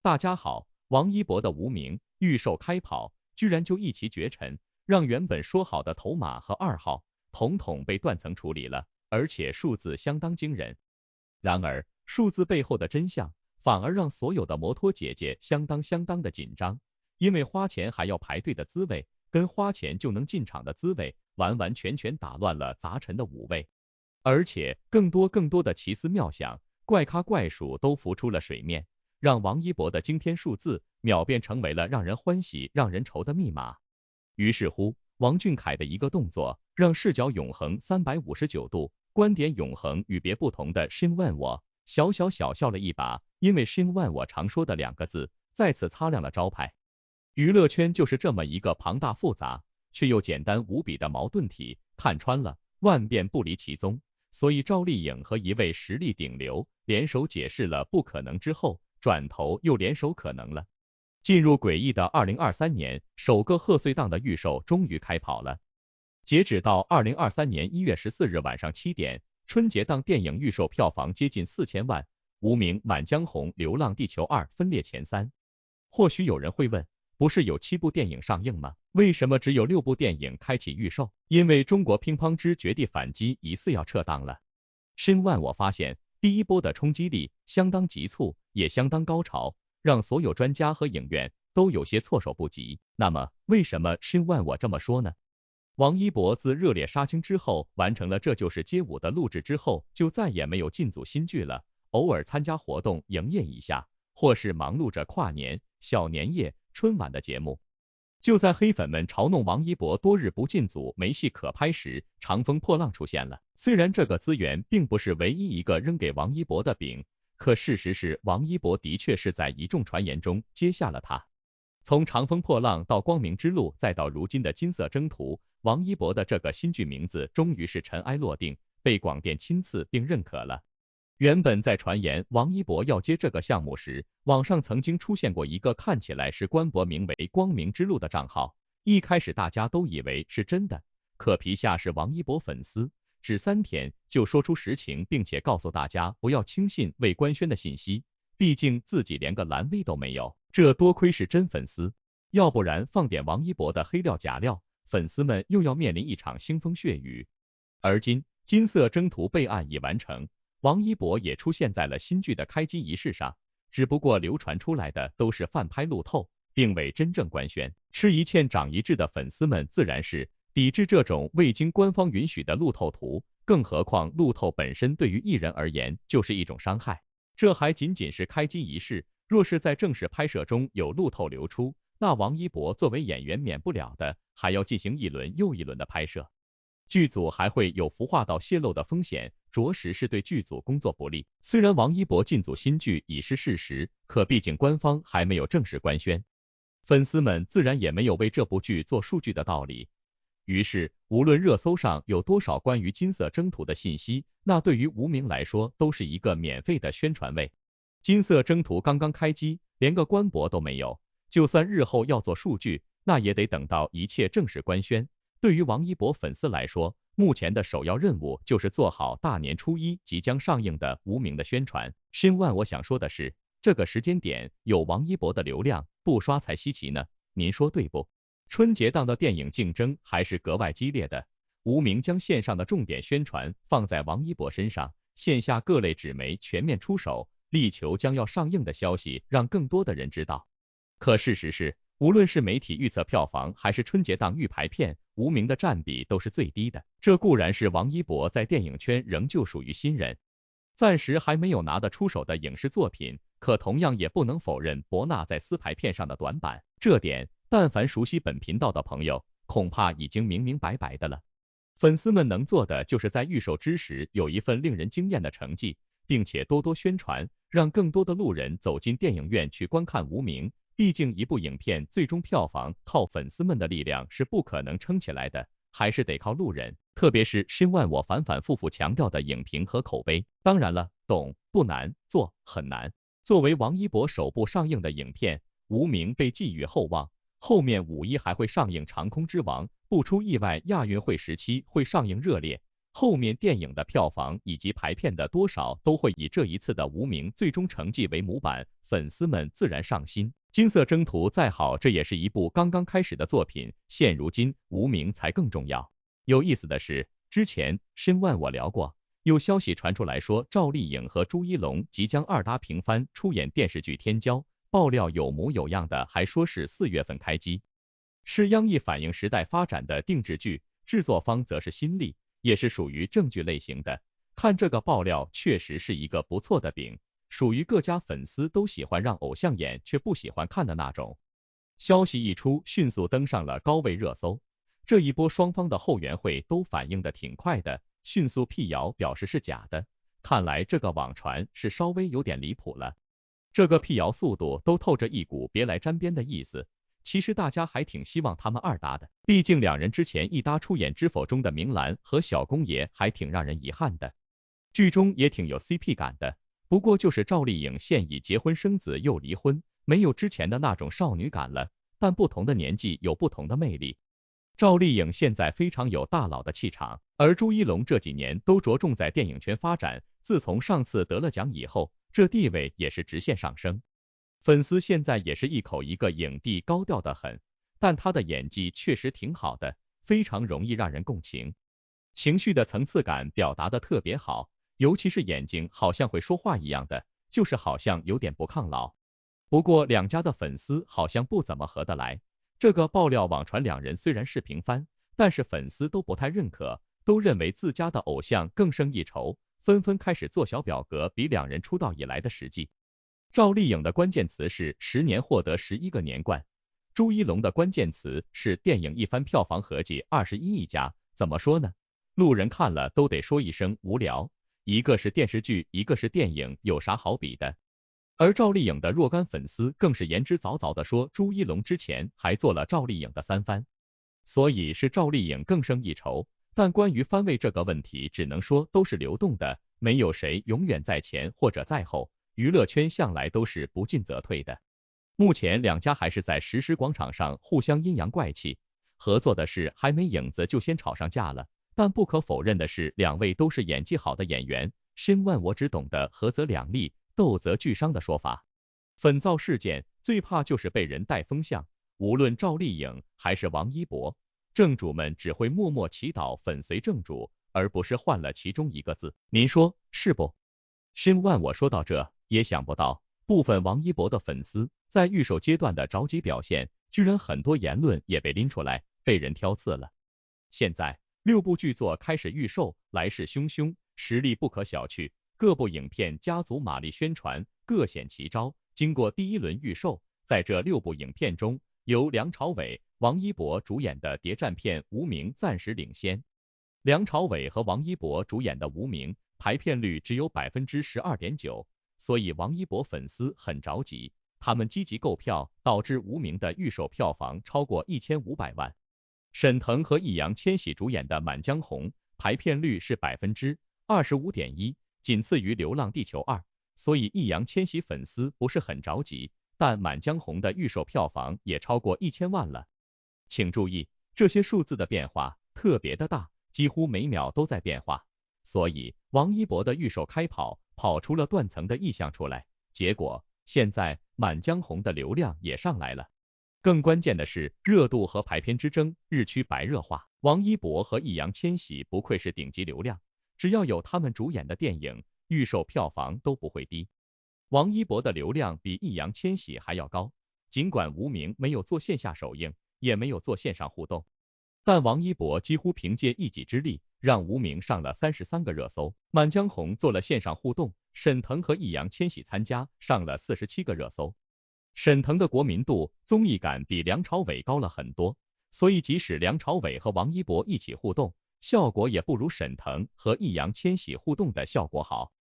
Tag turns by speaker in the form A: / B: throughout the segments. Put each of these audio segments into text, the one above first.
A: 大家好，王一博的无名预售开跑，居然就一骑绝尘，让原本说好的头马和2号统统被断层处理了，而且数字相当惊人。然而，数字背后的真相反而让所有的摩托姐姐相当的紧张，因为花钱还要排队的滋味，跟花钱就能进场的滋味，完全打乱了杂陈的五味。而且更多的奇思妙想、怪咖怪属都浮出了水面，让王一博的惊天数字秒变成为了让人欢喜让人愁的密码。于是乎，王俊凯的一个动作，让视角永恒359度、观点永恒与别不同的Shin问我小笑了一把，因为Shin问我常说的2个字，再次擦亮了招牌。娱乐圈就是这么一个庞大复杂却又简单无比的矛盾体，看穿了，万变不离其宗。所以赵丽颖和一位实力顶流联手解释了不可能之后，转头又联手可能了。进入诡异的2023年，首个贺岁档的预售终于开跑了。截止到2023年1月14日晚上7点，春节档电影预售票房接近4000万，无名、满江红、流浪地球2分列前3。或许有人会问，不是有7部电影上映吗？为什么只有6部电影开启预售？因为中国乒乓之绝地反击疑似要撤档了。Shin问我发现，第一波的冲击力相当急促，也相当高潮，让所有专家和影院都有些措手不及。那么，为什么Shin问我这么说呢？王一博自热烈杀青之后，完成了《这就是街舞》的录制之后，就再也没有进组新剧了，偶尔参加活动营业一下，或是忙碌着跨年、小年夜、春晚的节目。就在黑粉们嘲弄王一博多日不进组没戏可拍时，长风破浪出现了。虽然这个资源并不是唯一一个扔给王一博的饼，可事实是王一博的确是在一众传言中接下了他。从长风破浪到光明之路，再到如今的金色征途，王一博的这个新剧名字终于是尘埃落定，被广电亲赐并认可了。原本在传言王一博要接这个项目时，网上曾经出现过一个看起来是官博名为光明之路的账号，一开始大家都以为是真的，可皮下是王一博粉丝，只3天就说出实情，并且告诉大家不要轻信未官宣的信息，毕竟自己连个蓝 V 都没有，这多亏是真粉丝，要不然放点王一博的黑料假料，粉丝们又要面临一场腥风血雨。而今金色征途备案已完成，王一博也出现在了新剧的开机仪式上，只不过流传出来的都是翻拍路透，并未真正官宣。吃一堑长一智的粉丝们自然是抵制这种未经官方允许的路透图，更何况路透本身对于艺人而言就是一种伤害。这还仅仅是开机仪式，若是在正式拍摄中有路透流出，那王一博作为演员免不了的还要进行一轮又一轮的拍摄。剧组还会有服化道泄露的风险，着实是对剧组工作不利。虽然王一博进组新剧已是事实，可毕竟官方还没有正式官宣，粉丝们自然也没有为这部剧做数据的道理。于是，无论热搜上有多少关于金色征途的信息，那对于无名来说都是一个免费的宣传位。金色征途刚刚开机，连个官博都没有，就算日后要做数据，那也得等到一切正式官宣。对于王一博粉丝来说，目前的首要任务就是做好大年初1即将上映的无名的宣传。Shin万我想说的是，这个时间点有王一博的流量，不刷才稀奇呢，您说对不？春节档的电影竞争还是格外激烈的，无名将线上的重点宣传放在王一博身上，线下各类纸媒全面出手，力求将要上映的消息让更多的人知道。可事实是，无论是媒体预测票房还是春节档预排片，无名的占比都是最低的。这固然是王一博在电影圈仍旧属于新人，暂时还没有拿得出手的影视作品，可同样也不能否认博纳在私排片上的短板，这点但凡熟悉本频道的朋友，恐怕已经明白的了。粉丝们能做的就是在预售之时有一份令人惊艳的成绩，并且多多宣传，让更多的路人走进电影院去观看无名。毕竟一部影片最终票房靠粉丝们的力量是不可能撑起来的，还是得靠路人，特别是Shin万我反复强调的影评和口碑。当然了，懂不难，做很难。作为王一博首部上映的影片，无名被寄予厚望，后面5·1还会上映长空之王，不出意外亚运会时期会上映热烈，后面电影的票房以及排片的多少都会以这一次的无名最终成绩为模板，粉丝们自然上心。金色征途再好，这也是一部刚刚开始的作品，现如今无名才更重要。有意思的是，之前申万我聊过，有消息传出来说赵丽颖和朱一龙即将二搭平番出演电视剧《天骄》，爆料有模有样的，还说是4月份开机，是央艺反映时代发展的定制剧，制作方则是新力，也是属于正剧类型的。看这个爆料确实是一个不错的饼，属于各家粉丝都喜欢让偶像演却不喜欢看的那种。消息一出，迅速登上了高位热搜。这一波双方的后援会都反应的挺快的，迅速辟谣表示是假的。看来这个网传是稍微有点离谱了。这个辟谣速度都透着一股别来沾边的意思。其实大家还挺希望他们二搭的，毕竟两人之前一搭出演《知否》中的明兰和小公爷还挺让人遗憾的，剧中也挺有 CP 感的。不过就是赵丽颖现已结婚生子又离婚，没有之前的那种少女感了，但不同的年纪有不同的魅力。赵丽颖现在非常有大佬的气场，而朱一龙这几年都着重在电影圈发展，自从上次得了奖以后，这地位也是直线上升。粉丝现在也是一口一个影帝，高调的很，但他的演技确实挺好的，非常容易让人共情，情绪的层次感表达的特别好，尤其是眼睛好像会说话一样的，就是好像有点不抗老。不过两家的粉丝好像不怎么合得来，这个爆料网传两人虽然是平番，但是粉丝都不太认可，都认为自家的偶像更胜一筹，纷纷开始做小表格比两人出道以来的实际。赵丽颖的关键词是10年获得11个年冠，朱一龙的关键词是电影一番票房合计21亿加，怎么说呢？路人看了都得说一声无聊，一个是电视剧，一个是电影，有啥好比的？而赵丽颖的若干粉丝更是言之凿凿的说朱一龙之前还做了赵丽颖的3番，所以是赵丽颖更胜一筹。但关于番位这个问题，只能说都是流动的，没有谁永远在前或者在后。娱乐圈向来都是不进则退的，目前两家还是在实时广场上互相阴阳怪气，合作的事还没影子就先吵上架了。但不可否认的是，两位都是演技好的演员，身万我只懂得合则两利，斗则俱伤的说法。粉皂事件最怕就是被人带风向，无论赵丽颖还是王一博，正主们只会默默祈祷粉随正主，而不是换了其中一个字。您说是不？身万我说到这，也想不到部分王一博的粉丝在预售阶段的着急表现，居然很多言论也被拎出来，被人挑刺了。现在6部剧作开始预售，来势汹汹，实力不可小觑。各部影片家族马力宣传，各显奇招。经过第1轮预售，在这6部影片中，由梁朝伟、王一博主演的谍战片《无名》暂时领先。梁朝伟和王一博主演的《无名》排片率只有 12.9%， 所以王一博粉丝很着急，他们积极购票，导致无名的预售票房超过1500万。沈腾和易烊千玺主演的《满江红》排片率是 25.1%， 仅次于《流浪地球2》，所以易烊千玺粉丝不是很着急，但《满江红》的预售票房也超过1000万了。请注意，这些数字的变化特别的大，几乎每秒都在变化。所以王一博的预售开跑，跑出了断层的意象出来，结果现在满江红的流量也上来了。更关键的是，热度和排片之争日趋白热化。王一博和易烊千玺不愧是顶级流量，只要有他们主演的电影，预售票房都不会低。王一博的流量比易烊千玺还要高，尽管无名没有做线下首映，也没有做线上互动，但王一博几乎凭借一己之力让无名上了33个热搜，满江红做了线上互动，沈腾和易烊千玺参加上了47个热搜。沈腾的国民度、综艺感比梁朝伟高了很多，所以即使梁朝伟和王一博一起互动，效果也不如沈腾和易烊千玺互动的效果好。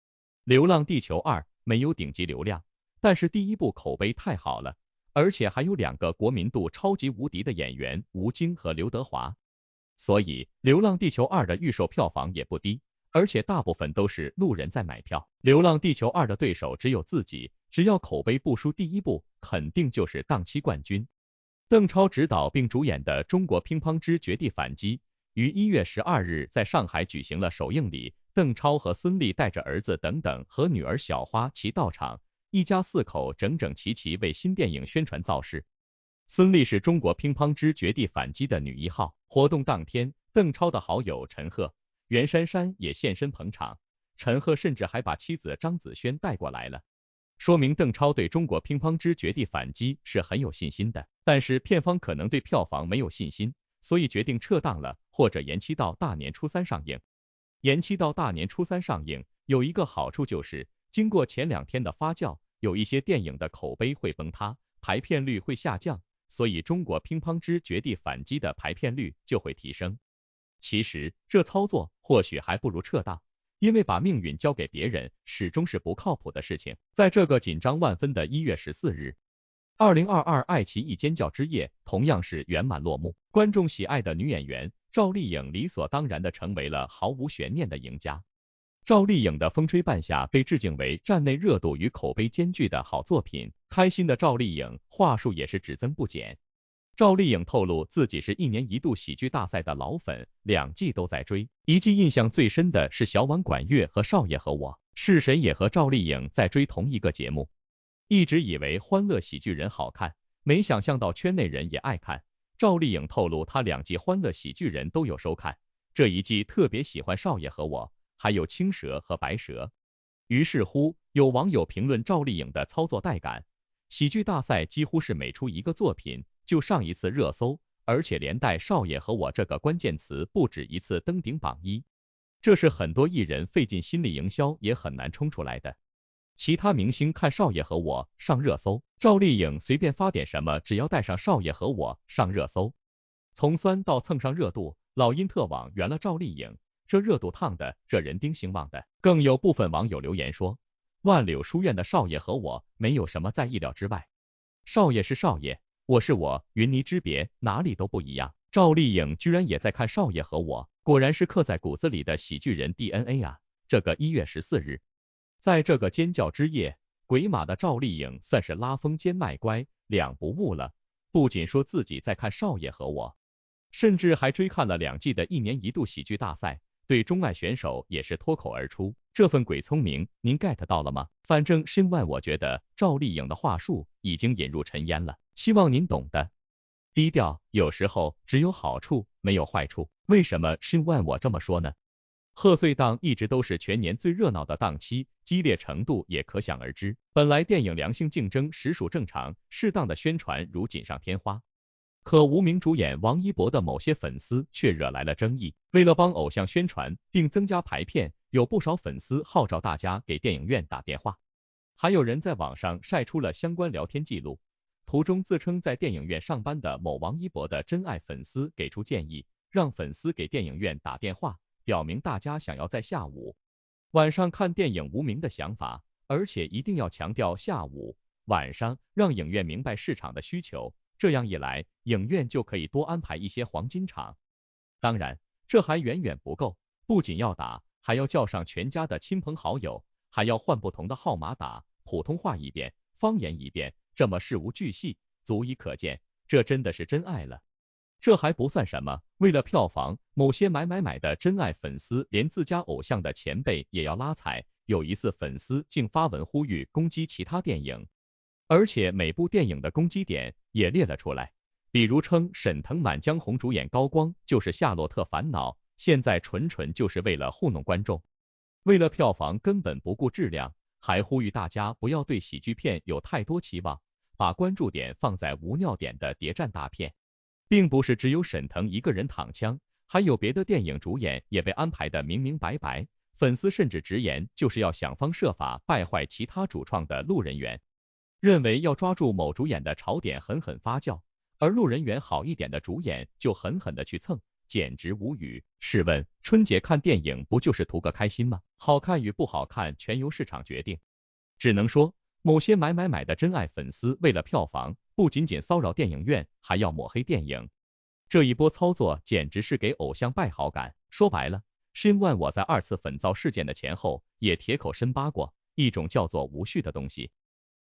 A: 流浪地球2没有顶级流量，但是第1部口碑太好了，而且还有2个国民度超级无敌的演员吴京和刘德华，所以流浪地球2的预售票房也不低，而且大部分都是路人在买票。流浪地球2的对手只有自己，只要口碑不输第1部，肯定就是档期冠军。邓超执导并主演的中国乒乓之绝地反击于1月12日在上海举行了首映礼，邓超和孙俪带着儿子等等和女儿小花齐到场，一家4口整整齐齐为新电影宣传造势。孙俪是中国乒乓之绝地反击的女1号。活动当天，邓超的好友陈赫、袁姗姗也现身捧场，陈赫甚至还把妻子张子萱带过来了，说明邓超对中国乒乓之绝地反击是很有信心的。但是片方可能对票房没有信心，所以决定撤档了，或者延期到大年初3上映。延期到大年初3上映有一个好处就是，经过前2天的发酵，有一些电影的口碑会崩塌，排片率会下降，所以中国乒乓之绝地反击的排片率就会提升。其实这操作或许还不如撤档，因为把命运交给别人始终是不靠谱的事情。在这个紧张万分的1月14日，2022爱奇艺尖叫之夜同样是圆满落幕，观众喜爱的女演员赵丽颖理所当然的成为了毫无悬念的赢家。赵丽颖的风吹半夏被致敬为站内热度与口碑兼具的好作品，开心的赵丽颖话术也是只增不减。赵丽颖透露自己是1年1度喜剧大赛的老粉，2季都在追，一季印象最深的是小碗管乐和少爷和我，是谁也和赵丽颖在追同一个节目。一直以为欢乐喜剧人好看，没想象到圈内人也爱看。赵丽颖透露她2季欢乐喜剧人都有收看，这一季特别喜欢少爷和我，还有青蛇和白蛇。于是乎，有网友评论赵丽颖的操作带感，喜剧大赛几乎是每出一个作品就上一次热搜，而且连带少爷和我这个关键词不止一次登顶榜1，这是很多艺人费尽心力营销也很难冲出来的。其他明星看少爷和我上热搜，赵丽颖随便发点什么，只要带上少爷和我上热搜。从酸到蹭上热度，老因特网圆了赵丽颖，这热度烫的，这人丁兴旺的。更有部分网友留言说，万柳书院的少爷和我没有什么在意料之外，少爷是少爷，我是我，云泥之别，哪里都不一样。赵丽颖居然也在看少爷和我，果然是刻在骨子里的喜剧人 DNA 啊。这个1月14日，在这个尖叫之夜，鬼马的赵丽颖算是拉风兼卖乖，两不误了。不仅说自己在看少爷和我，甚至还追看了2季的1年1度喜剧大赛，对钟爱选手也是脱口而出，这份鬼聪明您 get 到了吗？反正深万我觉得赵丽颖的话术已经引入尘烟了，希望您懂的。低调有时候只有好处没有坏处，为什么深万我这么说呢？贺岁档一直都是全年最热闹的档期，激烈程度也可想而知。本来电影良性竞争实属正常，适当的宣传如锦上添花。可无名主演王一博的某些粉丝却惹来了争议。为了帮偶像宣传并增加排片，有不少粉丝号召大家给电影院打电话，还有人在网上晒出了相关聊天记录。图中自称在电影院上班的某王一博的真爱粉丝给出建议，让粉丝给电影院打电话，表明大家想要在下午、晚上看电影无名的想法，而且一定要强调下午、晚上，让影院明白市场的需求，这样一来，影院就可以多安排一些黄金场。当然，这还远远不够，不仅要打，还要叫上全家的亲朋好友，还要换不同的号码打，普通话一遍，方言一遍，这么事无巨细，足以可见，这真的是真爱了。这还不算什么，为了票房，某些买的真爱粉丝连自家偶像的前辈也要拉踩，有一次粉丝竟发文呼吁攻击其他电影，而且每部电影的攻击点也列了出来，比如称沈腾、满江红主演高光就是夏洛特烦恼，现在纯就是为了糊弄观众，为了票房根本不顾质量，还呼吁大家不要对喜剧片有太多期望，把关注点放在无尿点的谍战大片。并不是只有沈腾一个人躺枪，还有别的电影主演也被安排的明明白白，粉丝甚至直言就是要想方设法败坏其他主创的路人缘，认为要抓住某主演的槽点狠狠发酵，而路人缘好一点的主演就狠狠的去蹭，简直无语。试问春节看电影不就是图个开心吗？好看与不好看全由市场决定。只能说某些买的真爱粉丝为了票房，不仅仅骚扰电影院，还要抹黑电影。这一波操作简直是给偶像败好感。说白了，申万我在2次粉造事件的前后也铁口申巴过，一种叫做无序的东西，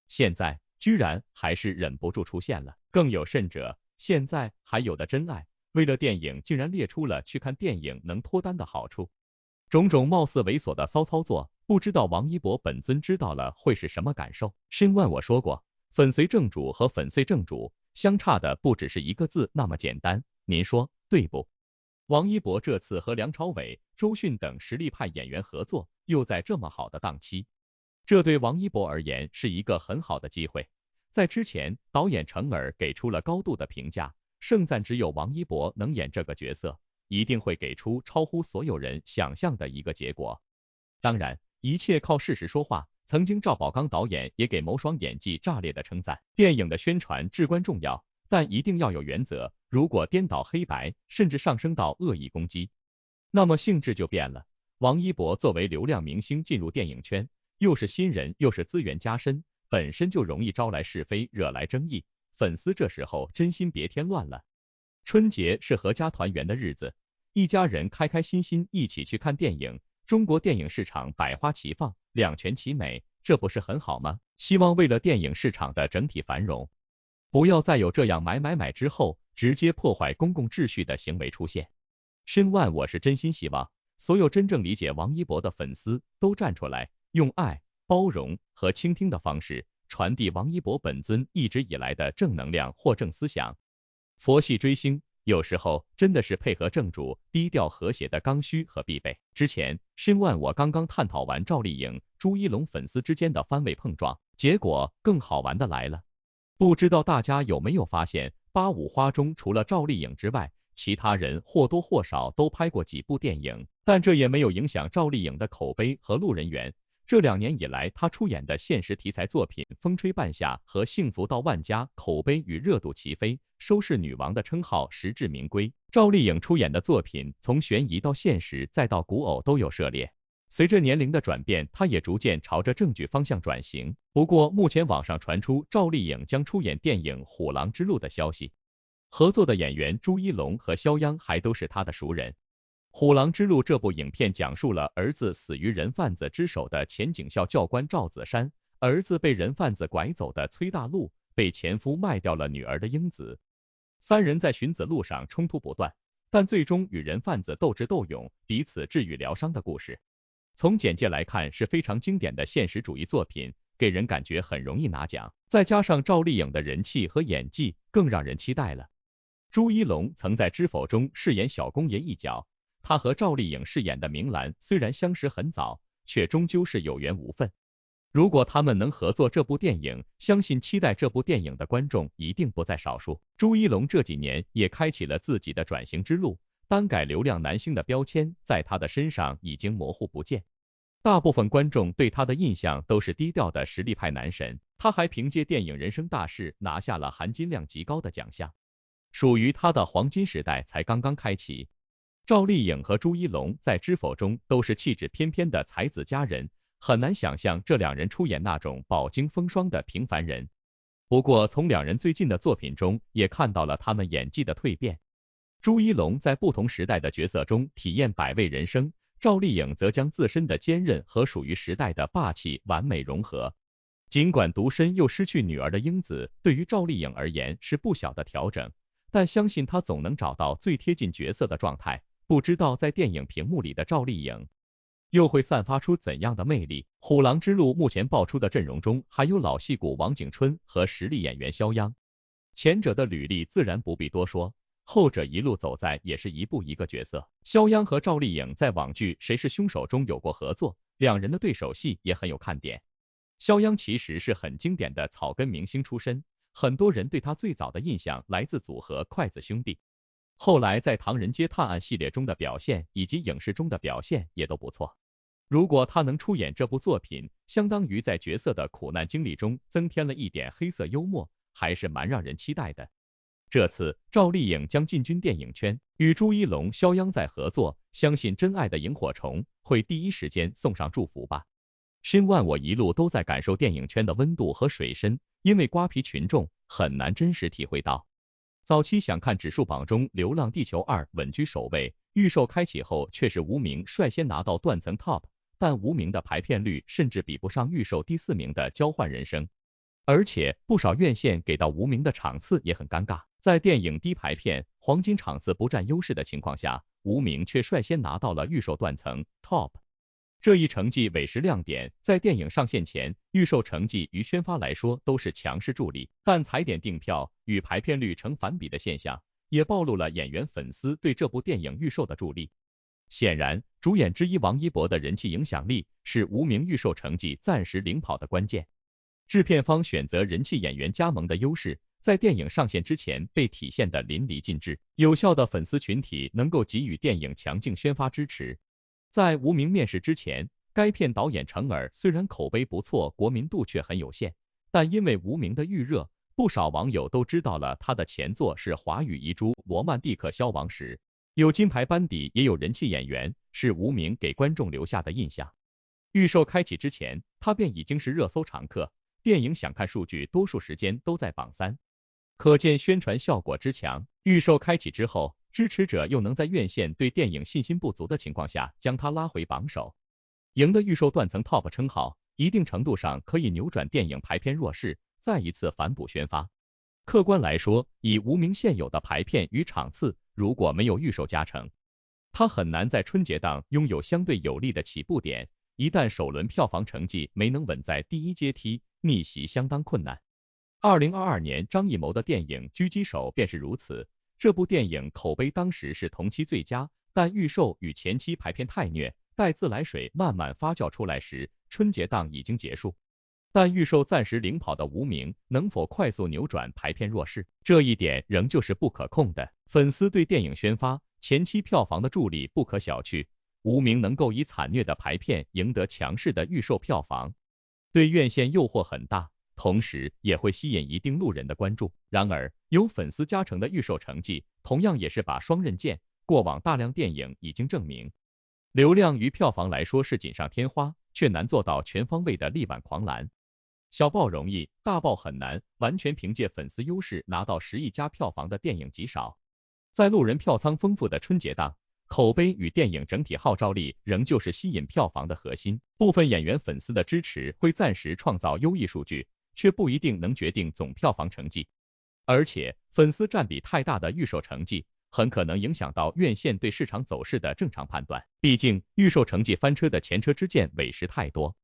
A: 现在居然还是忍不住出现了。更有甚者，现在还有的真爱为了电影竟然列出了去看电影能脱单的好处，种种貌似猥琐的骚操作，不知道王一博本尊知道了会是什么感受。申万我说过，粉碎正主和粉碎正主相差的不只是一个字那么简单，您说对不？王一博这次和梁朝伟、周迅等实力派演员合作，又在这么好的档期，这对王一博而言是一个很好的机会。在之前，导演程耳给出了高度的评价，盛赞只有王一博能演这个角色，一定会给出超乎所有人想象的一个结果。当然，一切靠事实说话。曾经赵宝刚导演也给牟双演技炸裂的称赞。电影的宣传至关重要，但一定要有原则，如果颠倒黑白，甚至上升到恶意攻击，那么性质就变了。王一博作为流量明星进入电影圈，又是新人又是资源加深，本身就容易招来是非，惹来争议，粉丝这时候真心别添乱了。春节是合家团圆的日子，一家人开开心心一起去看电影，中国电影市场百花齐放，两全其美，这不是很好吗？希望为了电影市场的整体繁荣，不要再有这样买之后直接破坏公共秩序的行为出现。申万我是真心希望所有真正理解王一博的粉丝都站出来，用爱、包容和倾听的方式传递王一博本尊一直以来的正能量或正思想。佛系追星有时候真的是配合正主低调和谐的刚需和必备。之前申万我刚刚探讨完赵丽颖、朱一龙粉丝之间的番位碰撞，结果更好玩的来了。不知道大家有没有发现，85花中除了赵丽颖之外，其他人或多或少都拍过几部电影，但这也没有影响赵丽颖的口碑和路人缘。这2年以来，她出演的现实题材作品《风吹半夏》和《幸福到万家》口碑与热度齐飞，收视女王的称号实至名归。赵丽颖出演的作品从悬疑到现实再到古偶都有涉猎。随着年龄的转变，她也逐渐朝着正剧方向转型。不过目前网上传出赵丽颖将出演电影《虎狼之路》的消息，合作的演员朱一龙和肖央还都是她的熟人。虎狼之路这部影片讲述了儿子死于人贩子之手的前警校教官赵子山，儿子被人贩子拐走的崔大陆，被前夫卖掉了女儿的英子，三人在寻子路上冲突不断，但最终与人贩子斗智斗勇，彼此治愈疗伤的故事。从简介来看是非常经典的现实主义作品，给人感觉很容易拿奖，再加上赵丽颖的人气和演技，更让人期待了。朱一龙曾在《知否》中饰演小公爷一角，他和赵丽颖饰演的明兰虽然相识很早，却终究是有缘无分。如果他们能合作这部电影，相信期待这部电影的观众一定不在少数。朱一龙这几年也开启了自己的转型之路，单改流量男星的标签在他的身上已经模糊不见，大部分观众对他的印象都是低调的实力派男神。他还凭借电影《人生大事》拿下了含金量极高的奖项，属于他的黄金时代才刚刚开启。赵丽颖和朱一龙在《知否》中都是气质翩翩的才子佳人，很难想象这两人出演那种饱经风霜的平凡人。不过从两人最近的作品中也看到了他们演技的蜕变。朱一龙在不同时代的角色中体验百味人生，赵丽颖则将自身的坚韧和属于时代的霸气完美融合。尽管独身又失去女儿的英子对于赵丽颖而言是不小的调整，但相信她总能找到最贴近角色的状态。不知道在电影屏幕里的赵丽颖又会散发出怎样的魅力。虎狼之路目前爆出的阵容中还有老戏骨王景春和实力演员肖央，前者的履历自然不必多说，后者一路走在也是一步一个角色。肖央和赵丽颖在网剧《谁是凶手》中有过合作，两人的对手戏也很有看点。肖央其实是很经典的草根明星出身，很多人对他最早的印象来自组合筷子兄弟，后来在《唐人街探案》系列中的表现以及影视中的表现也都不错。如果他能出演这部作品，相当于在角色的苦难经历中增添了一点黑色幽默，还是蛮让人期待的。这次赵丽颖将进军电影圈，与朱一龙、肖央再合作，相信真爱的萤火虫会第一时间送上祝福吧。申万我一路都在感受电影圈的温度和水深，因为瓜皮群众很难真实体会到。早期想看指数榜中《流浪地球2》稳居首位，预售开启后却是无名率先拿到断层 top， 但无名的排片率甚至比不上预售第4名的交换人生。而且不少院线给到无名的场次也很尴尬，在电影低排片、黄金场次不占优势的情况下，无名却率先拿到了预售断层 top。这一成绩委实亮点，在电影上线前，预售成绩于宣发来说都是强势助力，但踩点订票与排片率成反比的现象，也暴露了演员粉丝对这部电影预售的助力。显然，主演之一王一博的人气影响力是无名预售成绩暂时领跑的关键。制片方选择人气演员加盟的优势，在电影上线之前被体现得淋漓尽致，有效的粉丝群体能够给予电影强劲宣发支持。在无名面世之前，该片导演程耳虽然口碑不错，国民度却很有限，但因为无名的预热，不少网友都知道了他的前作是华语遗珠《罗曼蒂克消亡史》，有金牌班底，也有人气演员，是无名给观众留下的印象。预售开启之前，他便已经是热搜常客，电影想看数据多数时间都在榜3，可见宣传效果之强。预售开启之后，支持者又能在院线对电影信心不足的情况下，将它拉回榜首，赢得预售断层 top 称号，一定程度上可以扭转电影排片弱势，再一次反哺宣发。客观来说，以无名现有的排片与场次，如果没有预售加成，它很难在春节档拥有相对有利的起步点，一旦首轮票房成绩没能稳在第一阶梯，逆袭相当困难。2022年张艺谋的电影《狙击手》便是如此，这部电影口碑当时是同期最佳，但预售与前期排片太虐，待自来水慢慢发酵出来时，春节档已经结束。但预售暂时领跑的无名能否快速扭转排片弱势，这一点仍旧是不可控的。粉丝对电影宣发前期票房的助力不可小觑，无名能够以惨虐的排片赢得强势的预售票房，对院线诱惑很大，同时也会吸引一定路人的关注。然而，有粉丝加成的预售成绩，同样也是把双刃剑。过往大量电影已经证明，流量与票房来说是锦上添花，却难做到全方位的力挽狂澜。小爆容易，大爆很难，完全凭借粉丝优势拿到10亿加票房的电影极少。在路人票仓丰富的春节档，口碑与电影整体号召力仍旧是吸引票房的核心。部分演员粉丝的支持会暂时创造优异数据，却不一定能决定总票房成绩。而且，粉丝占比太大的预售成绩，很可能影响到院线对市场走势的正常判断。毕竟，预售成绩翻车的前车之鉴委实太多。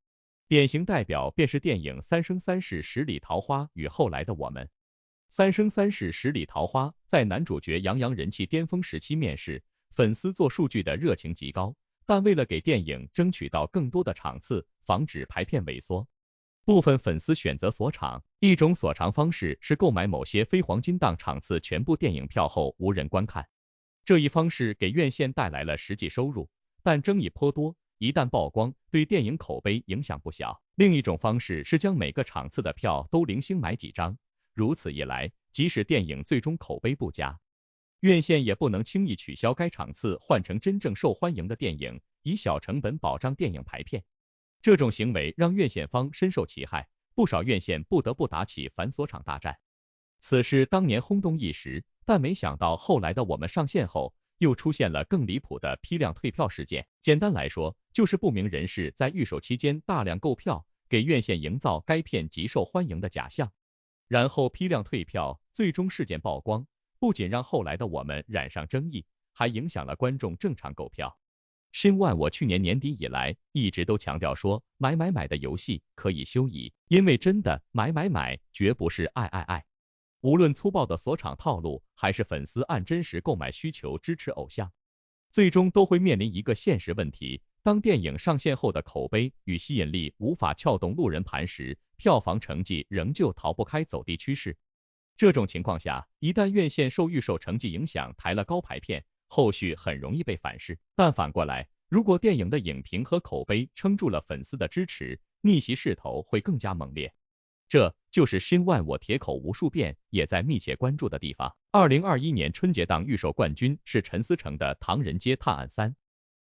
A: 典型代表便是电影《三生三世十里桃花》与后来的我们。《三生三世十里桃花》在男主角杨洋人气巅峰时期面世，粉丝做数据的热情极高，但为了给电影争取到更多的场次，防止排片萎缩，部分粉丝选择锁场。一种锁场方式是购买某些非黄金档场次全部电影票后无人观看，这一方式给院线带来了实际收入，但争议颇多，一旦曝光，对电影口碑影响不小。另一种方式是将每个场次的票都零星买几张，如此一来，即使电影最终口碑不佳，院线也不能轻易取消该场次，换成真正受欢迎的电影，以小成本保障电影排片。这种行为让院线方深受其害，不少院线不得不打起反锁场大战。此事当年轰动一时，但没想到后来的我们上线后，又出现了更离谱的批量退票事件。简单来说，就是不明人士在预售期间大量购票，给院线营造该片极受欢迎的假象，然后批量退票。最终事件曝光，不仅让后来的我们染上争议，还影响了观众正常购票。申万我去年年底以来一直都强调说，买的游戏可以休矣，因为真的买绝不是爱。无论粗暴的锁场套路，还是粉丝按真实购买需求支持偶像，最终都会面临一个现实问题：当电影上线后的口碑与吸引力无法撬动路人盘时，票房成绩仍旧逃不开走低趋势。这种情况下，一旦院线受预售成绩影响抬了高排片，后续很容易被反噬。但反过来，如果电影的影评和口碑撑住了粉丝的支持，逆袭势头会更加猛烈。这就是申万我铁口无数遍也在密切关注的地方。2021年春节档预售冠军是陈思诚的《唐人街探案3》，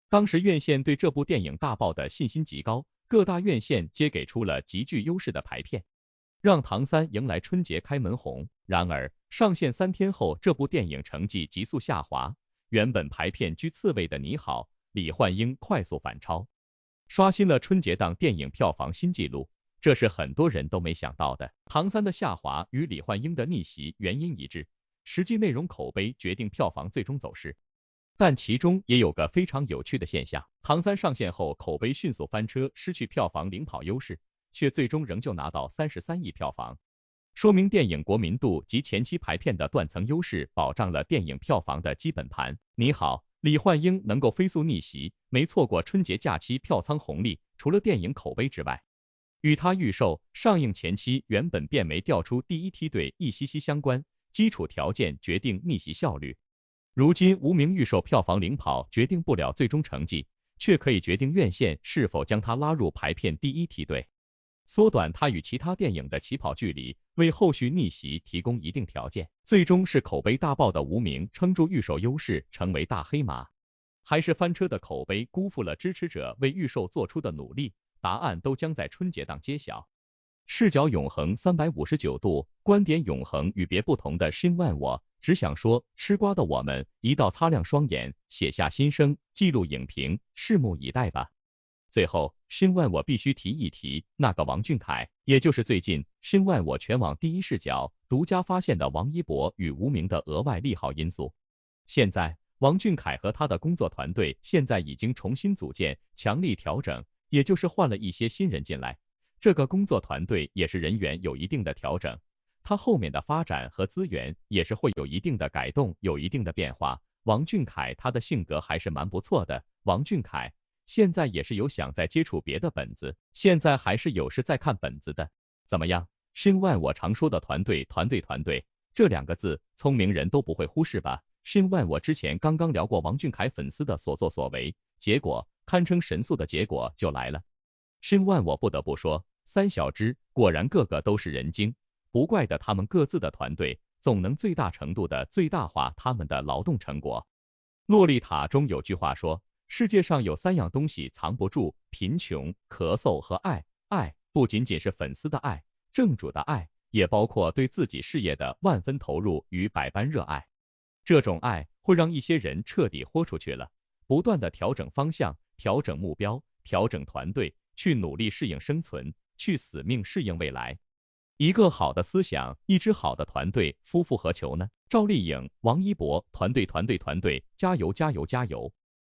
A: 当时院线对这部电影大爆的信心极高，各大院线皆给出了极具优势的排片，让唐3迎来春节开门红。然而上线3天后，这部电影成绩急速下滑，原本排片居次位的你好，李焕英快速反超，刷新了春节档电影票房新纪录。这是很多人都没想到的。唐三的下滑与李焕英的逆袭原因一致，实际内容口碑决定票房最终走势。但其中也有个非常有趣的现象，唐三上线后口碑迅速翻车，失去票房领跑优势，却最终仍旧拿到33亿票房，说明电影国民度及前期排片的断层优势保障了电影票房的基本盘。你好，李焕英能够飞速逆袭，没错过春节假期票仓红利，除了电影口碑之外，与它预售上映前期原本便没调出第一梯队一息息相关，基础条件决定逆袭效率。如今无名预售票房领跑决定不了最终成绩，却可以决定院线是否将它拉入排片第一梯队，缩短它与其他电影的起跑距离，为后续逆袭提供一定条件。最终是口碑大爆的无名撑住预售优势，成为大黑马，还是翻车的口碑辜负了支持者为预售做出的努力？答案都将在春节档揭晓。视角永恒359度，观点永恒与别不同的新万我，只想说，吃瓜的我们一道擦亮双眼，写下心声，记录影评，拭目以待吧。最后，新万我必须提一提那个王俊凯，也就是最近新万我全网第一视角独家发现的王一博与无名的额外利好因素。现在，王俊凯和他的工作团队现在已经重新组建，强力调整，也就是换了一些新人进来。这个工作团队也是人员有一定的调整，他后面的发展和资源也是会有一定的改动，有一定的变化。王俊凯他的性格还是蛮不错的，王俊凯现在也是有想再接触别的本子，现在还是有是在看本子的。怎么样？新万我常说的团队这两个字，聪明人都不会忽视吧？新万我之前刚刚聊过王俊凯粉丝的所作所为，结果堪称神速的结果就来了。新万我不得不说，三小只果然个个都是人精，不怪得他们各自的团队总能最大程度的最大化他们的劳动成果。洛丽塔中有句话说，世界上有3样东西藏不住，贫穷、咳嗽和爱。爱不仅仅是粉丝的爱，正主的爱，也包括对自己事业的万分投入与百般热爱。这种爱会让一些人彻底豁出去了，不断的调整方向，调整目标，调整团队，去努力适应生存，去死命适应未来。一个好的思想，一支好的团队，夫复何求呢？赵丽颖、王一博，团队，加油！